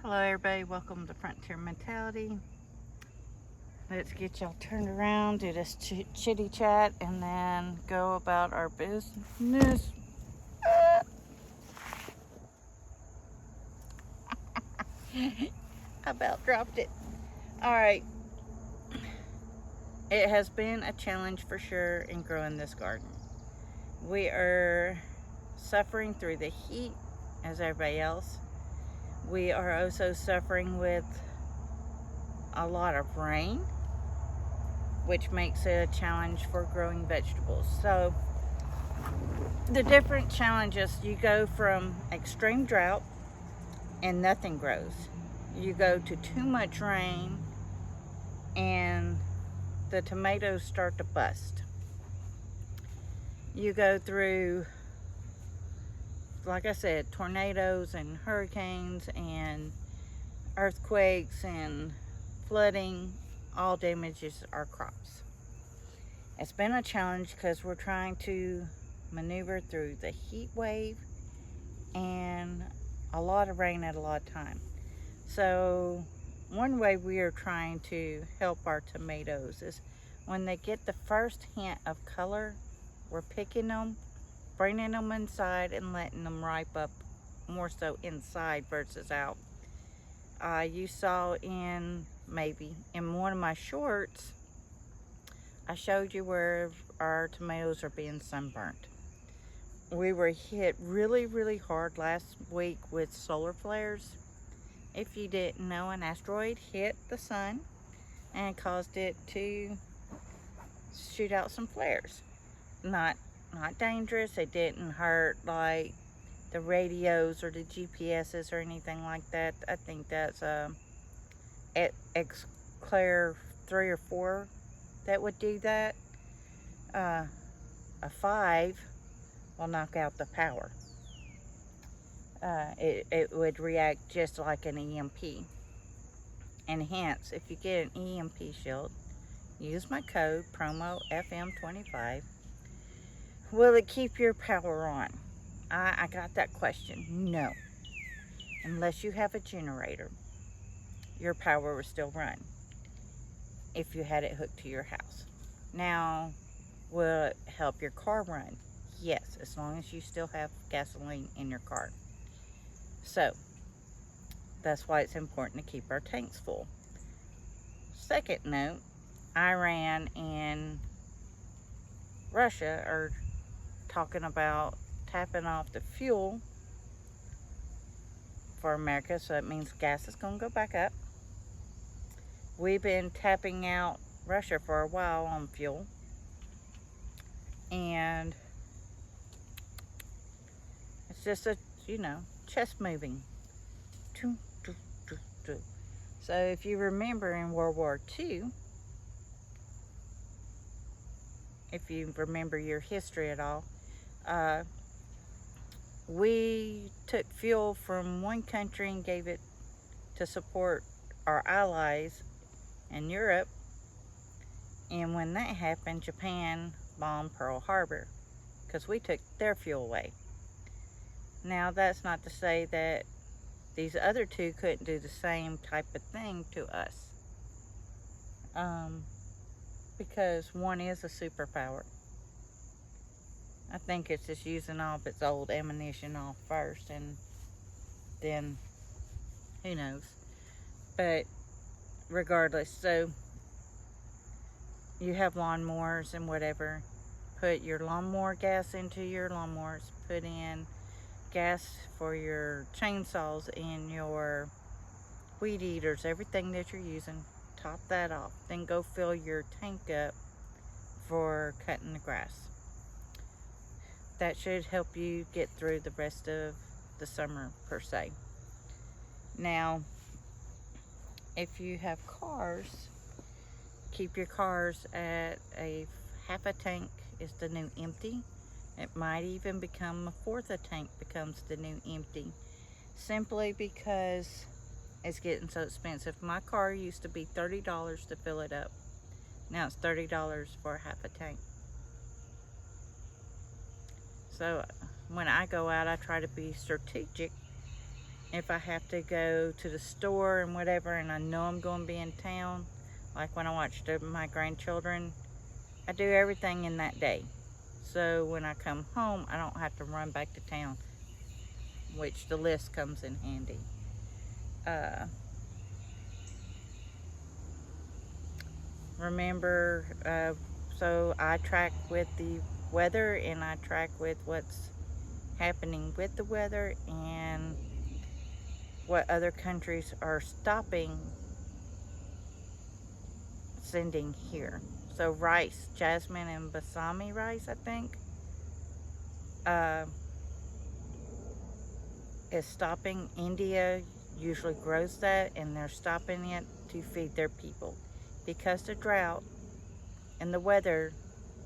Hello everybody, welcome to Frontier Mentality. Let's get y'all turned around, do this chitty chat, and then go about our business. I about dropped it. Alright, it has been a challenge for sure in growing this garden. We are suffering through the heat as everybody else. We are also suffering with a lot of rain, which makes it a challenge for growing vegetables. So the different challenges, you go from extreme drought and nothing grows. You go to too much rain and the tomatoes start to bust. You go through, like I said, tornadoes and hurricanes and earthquakes and flooding, all damages our crops. It's been a challenge because we're trying to maneuver through the heat wave and a lot of rain at a lot of time. So one way we are trying to help our tomatoes is when they get the first hint of color, we're picking them, bringing them inside and letting them ripe up more so inside versus out. You saw maybe in one of my shorts, I showed you where our tomatoes are being sunburnt. We were hit really hard last week with solar flares. If you didn't know, an asteroid hit the sun and caused it to shoot out some flares. Not dangerous. It didn't hurt like the radios or the GPSs or anything like that. I think that's Exclair 3 or 4 that would do that. A 5 will knock out the power. It would react just like an EMP. And hence, if you get an EMP shield, use my code promo FM25. Will it keep your power on? I got that question. No. Unless you have a generator, your power will still run if you had it hooked to your house. Now, will it help your car run? Yes, as long as you still have gasoline in your car. So, that's why it's important to keep our tanks full. Second note, Iran and Russia are talking about tapping off the fuel for America, so that means gas is going to go back up. We've been tapping out Russia for a while on fuel, and it's just a, chest moving. So if you remember in World War II, if you remember your history at all, we took fuel from one country and gave it to support our allies in Europe. And when that happened, Japan bombed Pearl Harbor because we took their fuel away. Now, that's not to say that these other two couldn't do the same type of thing to us. Because one is a superpower. I think it's just using all of its old ammunition off first, and then who knows. But regardless, so you have lawnmowers and whatever. Put your lawnmower gas into your lawnmowers. Put in gas for your chainsaws and your weed eaters, everything that you're using. Top that off. Then go fill your tank up for cutting the grass. That should help you get through the rest of the summer per se. Now, if you have cars, keep your cars at a half a tank is the new empty. It might even become a fourth a tank becomes the new empty, simply because it's getting so expensive. My car used to be $30 to fill it up. Now it's $30 for a half a tank. So when I go out, I try to be strategic if I have to go to the store and whatever, and I know I'm going to be in town, like when I watch my grandchildren, I do everything in that day. So when I come home, I don't have to run back to town, which the list comes in handy. Remember, so I track with the weather, and I track with what's happening with the weather and what other countries are stopping sending here. So rice, jasmine and basmati rice, I think, uh, is stopping. India usually grows that, and they're stopping it to feed their people because the drought and the weather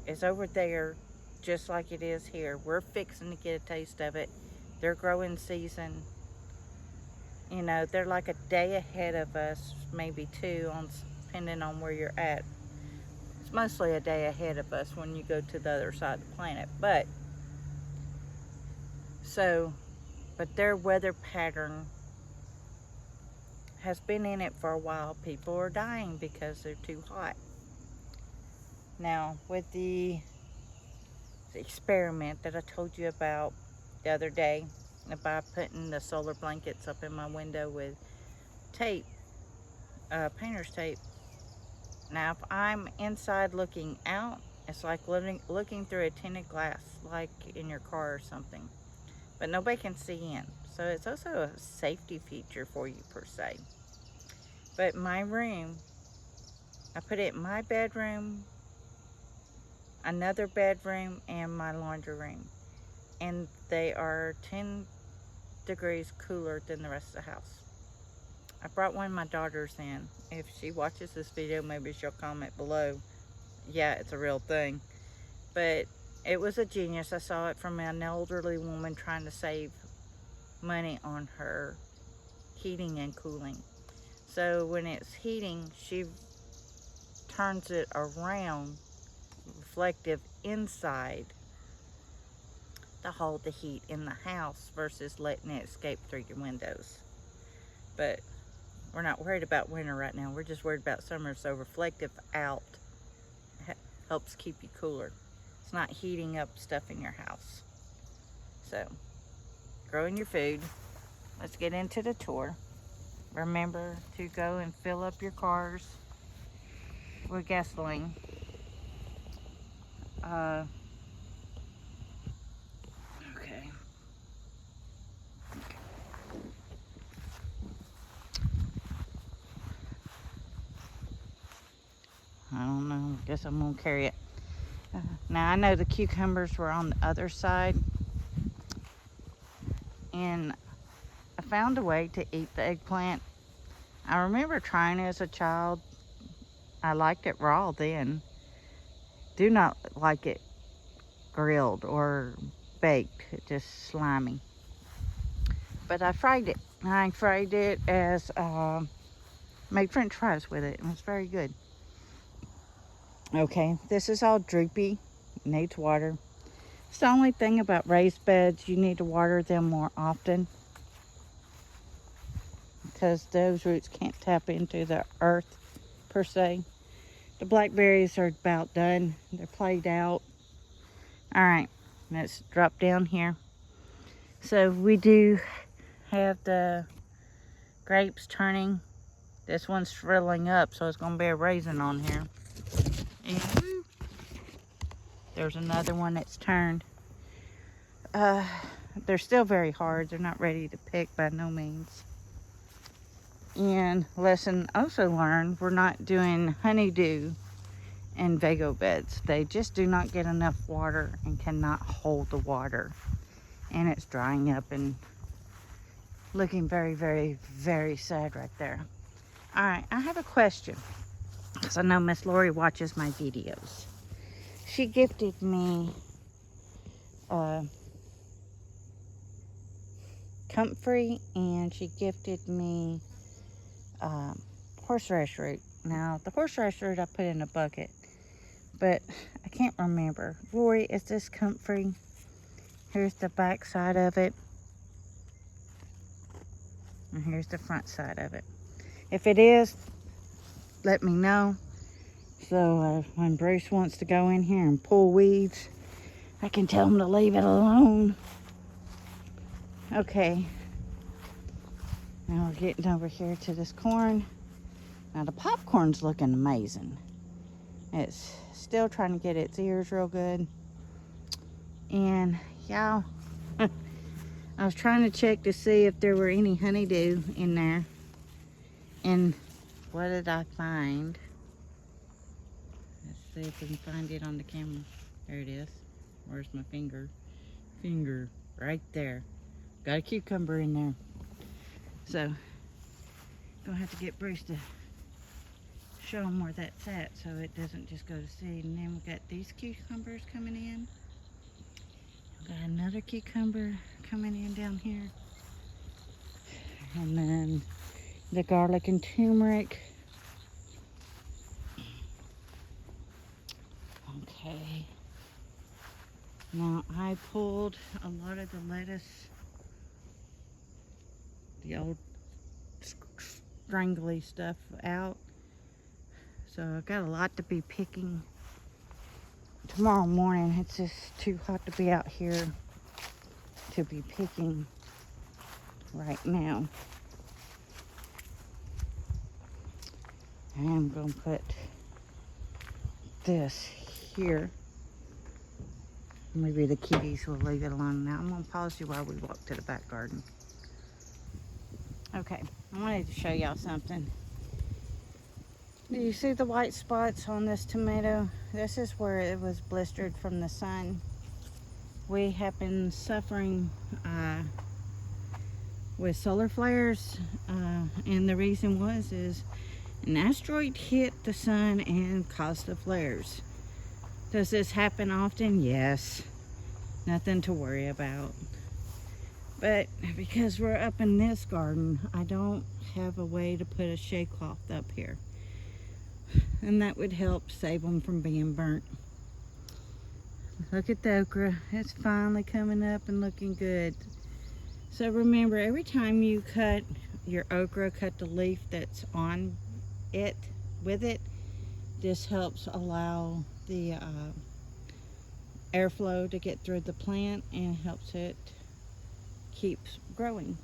is over there just like it is here. We're fixing to get a taste of it. Their growing season, you know, they're like a day ahead of us, maybe two, depending on where you're at. It's mostly a day ahead of us when you go to the other side of the planet. But their weather pattern has been in it for a while. People are dying because they're too hot. Now, with the experiment that I told you about the other day, by putting the solar blankets up in my window with tape, painter's tape. Now, if I'm inside looking out, it's like looking through a tinted glass, like in your car or something. But nobody can see in. So it's also a safety feature for you, per se. But my room, I put it in my bedroom, another bedroom, and my laundry room. And they are 10 degrees cooler than the rest of the house. I brought one of my daughters in. If she watches this video, maybe she'll comment below. Yeah, it's a real thing. But it was a genius. I saw it from an elderly woman trying to save money on her heating and cooling. So when it's heating, she turns it around, reflective inside, to hold the heat in the house versus letting it escape through your windows. But we're not worried about winter right now. We're just worried about summer. So reflective out helps keep you cooler. It's not heating up stuff in your house. So, growing your food. Let's get into the tour. Remember to go and fill up your cars with gasoline. Okay. I don't know. I guess I'm going to carry it. Now, I know the cucumbers were on the other side. And I found a way to eat the eggplant. I remember trying it as a child. I liked it raw then. Do not like it grilled or baked. It's just slimy. But I fried it. I fried it as, made french fries with it. And it was very good. Okay, this is all droopy. Needs water. It's the only thing about raised beds. You need to water them more often, because those roots can't tap into the earth per se. The blackberries are about done. They're played out. All right, let's drop down here. So we do have the grapes turning. This one's shriveling up, so it's going to be a raisin on here. And there's another one that's turned. They're still very hard. They're not ready to pick by no means. And lesson also learned, we're not doing honeydew and Vago beds. They just do not get enough water and cannot hold the water. And it's drying up and looking very, very, very sad right there. All right, I have a question, because I know Miss Lori watches my videos. She gifted me comfrey, and she gifted me horseradish root. Now, the horseradish root I put in a bucket, but I can't remember. Lori, is this comfrey? Here's the back side of it. And here's the front side of it. If it is, let me know. So when Bruce wants to go in here and pull weeds, I can tell him to leave it alone. Okay. Now we're getting over here to this corn. Now the popcorn's looking amazing. It's still trying to get its ears real good. And y'all, I was trying to check to see if there were any honeydew in there. And what did I find? Let's see if we can find it on the camera. There it is. Where's my finger? Finger, right there. Got a cucumber in there. So, gonna have to get Bruce to show him where that's at so it doesn't just go to seed. And then we got these cucumbers coming in. Got another cucumber coming in down here. And then the garlic and turmeric. Okay. Now I pulled a lot of the lettuce, the old strangly stuff out. So I've got a lot to be picking. Tomorrow morning, it's just too hot to be out here to be picking right now. And I'm going to put this here. Maybe the kitties will leave it alone now. I'm going to pause you while we walk to the back garden. Okay, I wanted to show y'all something. Do you see the white spots on this tomato? This is where it was blistered from the sun. We have been suffering with solar flares, and the reason is an asteroid hit the sun and caused the flares. Does this happen often? Yes. Nothing to worry about. But because we're up in this garden, I don't have a way to put a shade cloth up here. And that would help save them from being burnt. Look at the okra. It's finally coming up and looking good. So remember, every time you cut your okra, cut the leaf that's on it with it. This helps allow the airflow to get through the plant and helps it keep growing.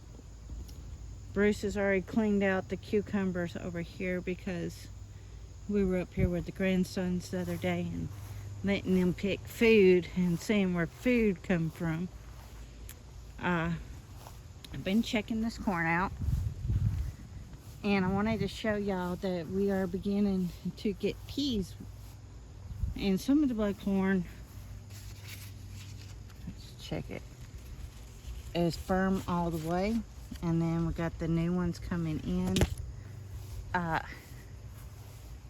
Bruce has already cleaned out the cucumbers over here because we were up here with the grandsons the other day and letting them pick food and seeing where food come from. I've been checking this corn out, and I wanted to show y'all that we are beginning to get peas. And some of the black corn, let's check it, is firm all the way. And then we got the new ones coming in.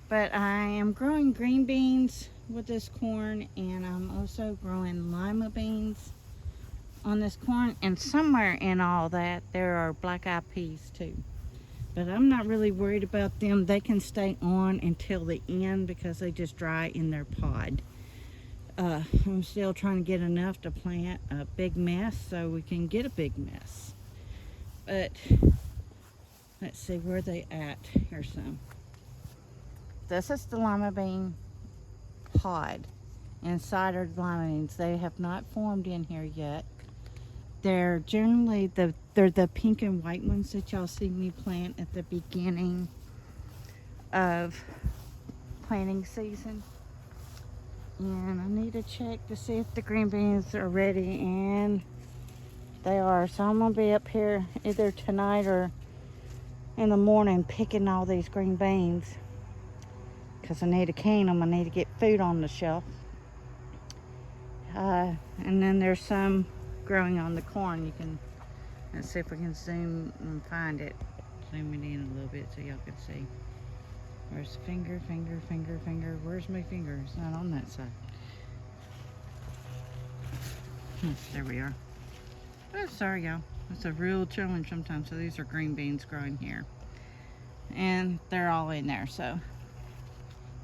But I am growing green beans with this corn, and I'm also growing lima beans on this corn. And somewhere in all that, there are black-eyed peas too. But I'm not really worried about them. They can stay on until the end because they just dry in their pod. I'm still trying to get enough to plant a big mess so we can get a big mess. But let's see where they at. Here's some. This is the lima bean pod. Inside are the lima beans. They have not formed in here yet. They're generally they're the pink and white ones that y'all see me plant at the beginning of planting season. And I need to check to see if the green beans are ready, and they are. So I'm gonna be up here either tonight or in the morning picking all these green beans because I need to cane them. I need to get food on the shelf. And then there's some growing on the corn. You can, let's see if we can zoom and find it. Zoom it in a little bit so y'all can see. Where's finger? Where's my finger? It's not on that side. There we are. Oh, sorry y'all. It's a real challenge sometimes. So these are green beans growing here. And they're all in there, so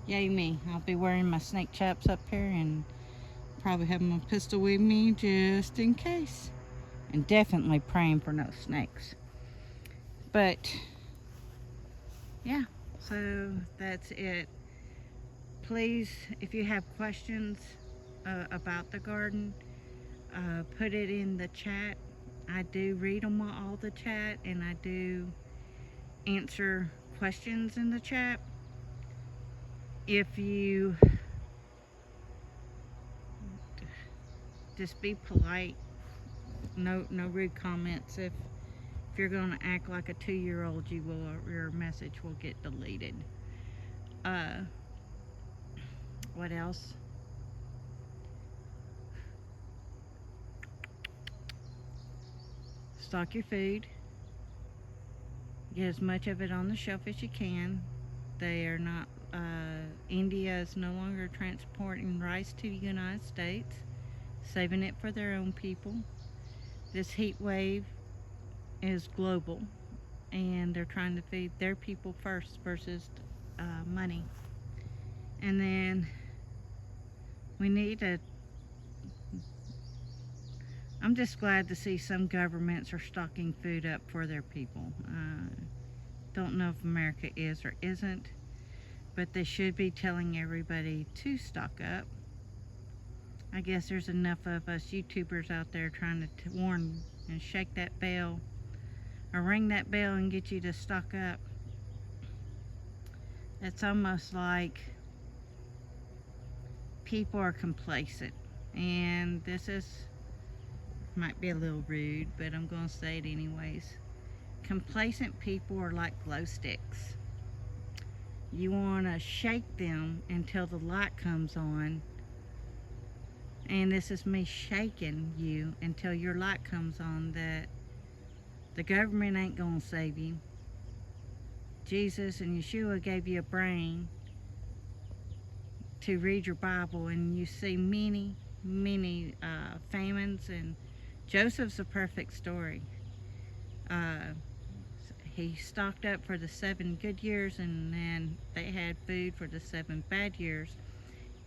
yay me. I'll be wearing my snake chaps up here and probably have my pistol with me just in case. And definitely praying for no snakes. But yeah, so that's it. Please, if you have questions about the garden, put it in the chat. I do read them all the chat, and I do answer questions in the chat. If you just be polite, no rude comments. If you're gonna act like a 2-year-old, your message will get deleted. What else? Stock your food. Get as much of it on the shelf as you can. They are not, India is no longer transporting rice to the United States, saving it for their own people. This heat wave is global, and they're trying to feed their people first versus money. And then we need to, I'm just glad to see some governments are stocking food up for their people. Don't know if America is or isn't, but they should be telling everybody to stock up. I guess there's enough of us YouTubers out there trying to warn and shake that bell or ring that bell and get you to stock up. It's almost like people are complacent, and this might be a little rude, but I'm going to say it anyways. Complacent people are like glow sticks. You want to shake them until the light comes on, and this is me shaking you until your light comes on, that the government ain't going to save you. Jesus and Yeshua gave you a brain to read your Bible, and you see many famines, and Joseph's a perfect story. He stocked up for the 7 good years, and then they had food for the 7 bad years,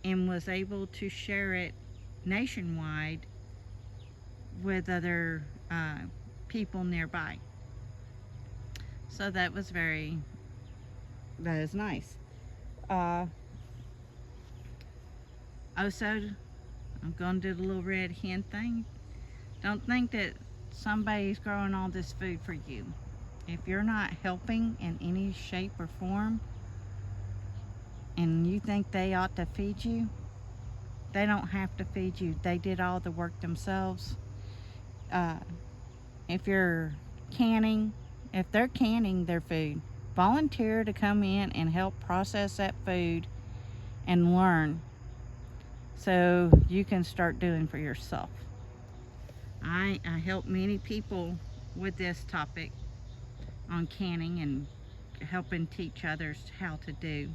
and was able to share it nationwide with other people nearby. So that is nice. Also, I'm going to do the little red hen thing. Don't think that somebody's growing all this food for you. If you're not helping in any shape or form, and you think they ought to feed you, they don't have to feed you. They did all the work themselves. If you're canning, if they're canning their food, volunteer to come in and help process that food and learn, so you can start doing for yourself. I help many people with this topic on canning and helping teach others how to do.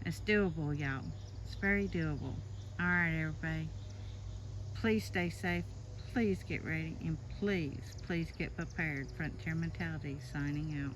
It's doable, y'all. It's very doable. All right, everybody. Please stay safe. Please get ready, and please get prepared. Frontier Mentality signing out.